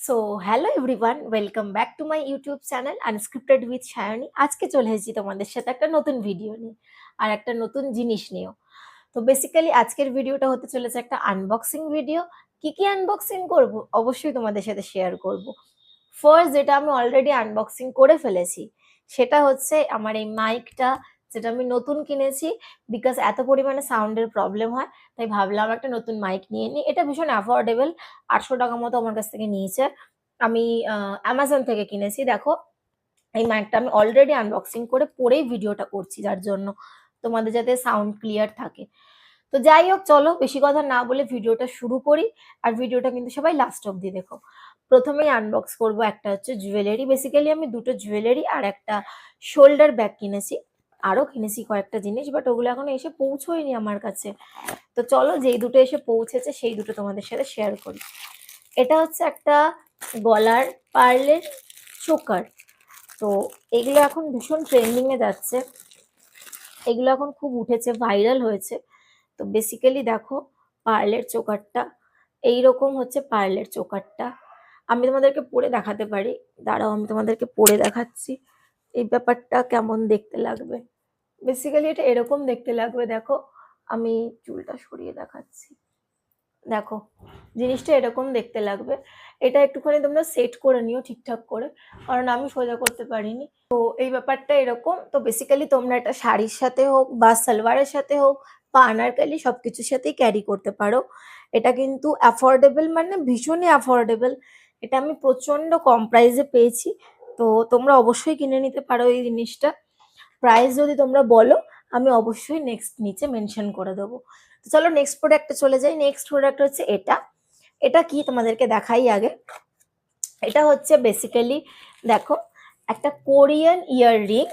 So hello everyone, welcome back to my YouTube channel unscripted with Sayani. আজকে চলে এসেছি তোমাদের সাথে একটা নতুন ভিডিও নিয়ে আর একটা নতুন জিনিস নিয়েও। তো বেসিক্যালি আজকের ভিডিওটা হতে চলেছে একটা আনবক্সিং ভিডিও। কি কি আনবক্সিং করব অবশ্যই তোমাদের সাথে শেয়ার করব। ফার্স্ট যেটা আমি অলরেডি আনবক্সিং করে ফেলেছি সেটা হচ্ছে আমার এই মাইকটা, যেটা আমি নতুন কিনেছি। বিকজ এত পরিমাণে সাউন্ডের প্রবলেম হয়, তাই ভাবলাম একটা নতুন মাইক নিয়ে নিই। এটা ভীষণ অ্যাফোর্ডেবল, 800 টাকা মতো আমার কাছ থেকে নিয়েছে। আমি অ্যামাজন থেকে কিনেছি। দেখো, এই মাইকটা আমি অলরেডি আনবক্সিং করে পরেই ভিডিওটা করছি, যার জন্য তোমাদের যাতে সাউন্ড ক্লিয়ার থাকে। তো যাই হোক, চলো বেশি কথা না বলে ভিডিওটা শুরু করি। আর ভিডিওটা কিন্তু সবাই লাস্ট অব্দি দেখো। প্রথমেই আনবক্স করব একটা হচ্ছে জুয়েলারি। বেসিক্যালি আমি দুটো জুয়েলারি আর একটা শোল্ডার ব্যাগ কিনেছি। আরো কিনেছি কয়েকটা জিনিস, বাট ওগুলো এখনো এসে পৌঁছোয়নি আমার কাছে। তো চলো, যেই দুটো এসে পৌঁছেছে সেই দুটো তোমাদের সাথে শেয়ার করি। এটা হচ্ছে একটা গলার পার্লের চোকার। তো এগুলো এখন ভীষণ ট্রেন্ডিং এ যাচ্ছে, এগুলো এখন খুব উঠেছে, ভাইরাল হয়েছে। তো বেসিক্যালি দেখো, পার্লের চোকারটা এইরকম হচ্ছে। পার্লের চোকারটা আমি তোমাদেরকে পরে দেখাতে পারি, দাঁড়াও আমি তোমাদেরকে পরে দেখাচ্ছি এই ব্যাপারটা কেমন দেখতে লাগবে। বেসিক্যালি এটা এরকম দেখতে লাগবে। দেখো, আমি চুলটা সরিয়ে দেখাচ্ছি। দেখো, জিনিসটা এরকম দেখতে লাগবে। এটা একটুখানি তোমরা সেট করে নিও ঠিকঠাক করে, কারণ আমি সোজা করতে পারিনি। তো এই ব্যাপারটা এরকম। তো বেসিক্যালি তোমরা এটা শাড়ির সাথে হোক বা সালোয়ারের সাথে হোক বা আনারকালি সবকিছুর সাথেই ক্যারি করতে পারো। এটা কিন্তু অ্যাফোর্ডেবল, মানে ভীষণই অ্যাফোর্ডেবল। এটা আমি প্রচন্ড কম প্রাইসে পেয়েছি। তো তোমরা অবশ্যই কিনে নিতে পারো এই জিনিসটা। প্রাইস যদি তোমরা বলো, আমি অবশ্যই নেক্সট নিচে মেনশন করে দেবো। তো চলো নেক্সট প্রোডাক্টে চলে যাই। নেক্সট প্রোডাক্ট হচ্ছে এটা। এটা কি তোমাদেরকে দেখাই আগে। এটা হচ্ছে বেসিক্যালি, দেখো, একটা কোরিয়ান ইয়াররিং।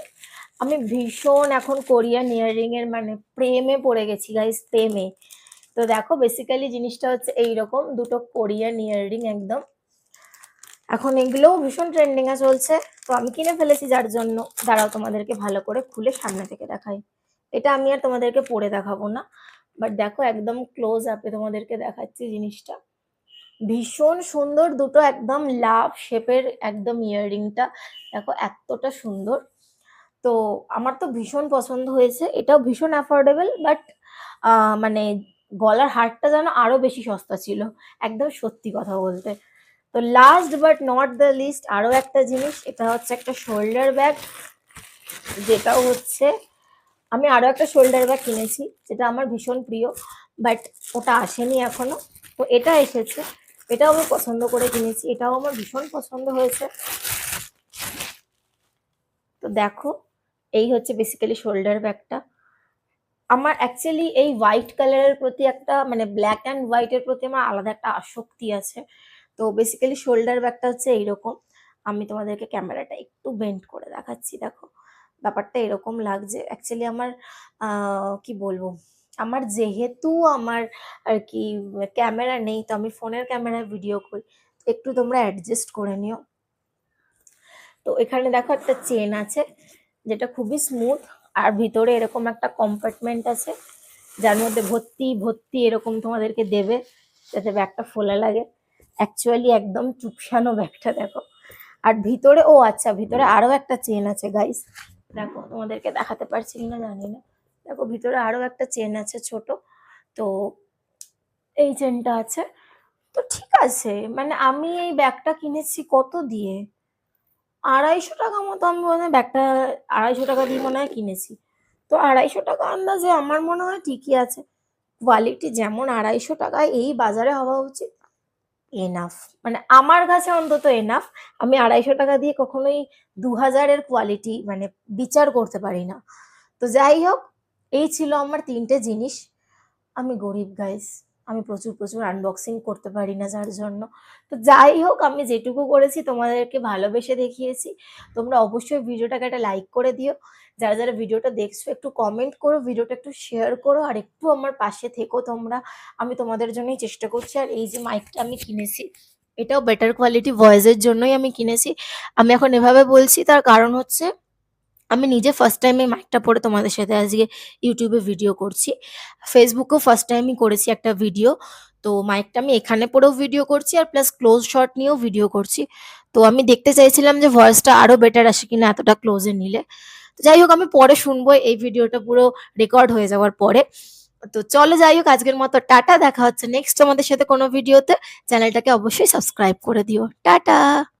আমি ভীষণ এখন কোরিয়ান ইয়াররিং এর মানে প্রেমে পড়ে গেছি গাইস, প্রেমে। তো দেখো, বেসিক্যালি জিনিসটা হচ্ছে এইরকম দুটো কোরিয়ান ইয়াররিং একদম। এখন এগুলোও ভীষণ ট্রেন্ডিং এ চলছে। তো আমি কিনে ফেলেছি, যার জন্য দাঁড়াও তোমাদেরকে ভালো করে খুলে সামনে থেকে দেখাই। এটা আমি আর তোমাদেরকে পরে দেখাবো না, বাট দেখো একদম ক্লোজ আপে তোমাদেরকে দেখাচ্ছি জিনিসটা। ভীষণ সুন্দর দুটো একদম লাভ শেপের একদম ইয়াররিংটা। দেখো এতটা সুন্দর। তো আমার তো ভীষণ পছন্দ হয়েছে। এটাও ভীষণ অ্যাফোর্ডেবল, বাট মানে গলার হারটা যেন আরো বেশি সস্তা ছিল, একদম সত্যি কথা বলতে। তো last but not the least আরো একটা জিনিস, এটা হচ্ছে একটা শোল্ডার ব্যাগ। যেটাও হচ্ছে, আমি আরো একটা শোল্ডার ব্যাগ কিনেছি যেটা আমার ভীষণ প্রিয়, বাট ওটা আসেনি এখনো। তো এটা এসেছে, এটাও আমি পছন্দ করে কিনেছি, এটাও আমার ভীষণ পছন্দ হয়েছে। তো দেখো, এই হচ্ছে বেসিক্যালি শোল্ডার ব্যাগটা। আমার অ্যাকচুয়ালি এই হোয়াইট কালারের প্রতি একটা, মানে ব্ল্যাক অ্যান্ড হোয়াইটের প্রতি আমার আলাদা একটা আসক্তি আছে। তো বেসিক্যালি শোল্ডার ব্যাগটা হচ্ছে এইরকম। আমি তোমাদেরকে ক্যামেরাটা একটু বেন্ড করে দেখাচ্ছি। দেখো, ব্যাপারটা এরকম লাগছে। অ্যাকচুয়ালি আমার কি বলবো, আমার যেহেতু আমার আর কি ক্যামেরা নেই, তো আমি ফোনের ক্যামেরায় ভিডিও করি, একটু তোমরা অ্যাডজাস্ট করে নিও। তো এখানে দেখো একটা চেন আছে, যেটা খুবই স্মুথ। আর ভিতরে এরকম একটা কম্পার্টমেন্ট আছে, যার মধ্যে ভর্তি ভর্তি এরকম তোমাদেরকে দেবে, যাতে ব্যাগটা ফোলা লাগে। অ্যাকচুয়ালি একদম চুপসানো ব্যাগটা, দেখো। আর ভিতরে, ও আচ্ছা, ভিতরে আরো একটা চেন আছে গাইস। দেখো, তোমাদেরকে দেখাতে পারছি কিনা জানি না। দেখো, ভিতরে আরো একটা চেন আছে ছোট। তো এই চেনটা আছে। তো ঠিক আছে, মানে আমি এই ব্যাগটা কিনেছি কত দিয়ে, 250 টাকা মতো। আমি মনে হয় ব্যাগটা 250 টাকা দিয়ে মনে হয় কিনেছি। তো 250 টাকা আন্দাজে আমার মনে হয় ঠিকই আছে। কোয়ালিটি যেমন 250 টাকায় এই বাজারে হওয়া উচিত, এনাফ, মানে আমার কাছে অন্তত এনাফ। আমি 250 টাকা দিয়ে কখনোই 2000-এর কোয়ালিটি মানে বিচার করতে পারি না। তো যাই হোক, এই ছিল আমার 3টে জিনিস। আমি গরিব গাইস, আমি প্রচুর প্রচুর আনবক্সিং করতে পারি না, যার জন্য। তো যাই হোক, আমি যেটুকু করেছি তোমাদেরকে ভালোবেসে দেখিয়েছি। তোমরা অবশ্যই ভিডিওটাকে একটা লাইক করে দিও। যারা যারা ভিডিওটা দেখছো একটু কমেন্ট করো, ভিডিওটা একটু শেয়ার করো, আর একটু আমার পাশে থেকো তোমরা। আমি তোমাদের জন্যই চেষ্টা করছি। আর এই যে মাইকটা আমি কিনেছি, এটাও বেটার কোয়ালিটি ভয়েসের জন্যই আমি কিনেছি। আমি এখন এভাবে বলছি, তার কারণ হচ্ছে আমি নিজে ফার্স্ট টাইম এই মাইকটা পরে তোমাদের সাথে আজকে ইউটিউবে ভিডিও করছি। ফেসবুকেও ফার্স্ট টাইমই করেছি একটা ভিডিও। তো মাইকটা আমি এখানে পরেও ভিডিও করছি আর প্লাস ক্লোজ শট নিয়েও ভিডিও করছি। তো আমি দেখতে চাইছিলাম যে ভয়েসটা আরো বেটার আসে কিনা এতটা ক্লোজে নিলে। তো যাই হোক আমি পরে শুনবো এই ভিডিওটা পুরো রেকর্ড হয়ে যাওয়ার পরে। তো চলো যাই হোক আজকের মতো টাটা, দেখা হচ্ছে নেক্সট তোমাদের সাথে কোনো ভিডিওতে। চ্যানেলটাকে অবশ্যই সাবস্ক্রাইব করে দিও। টাটা।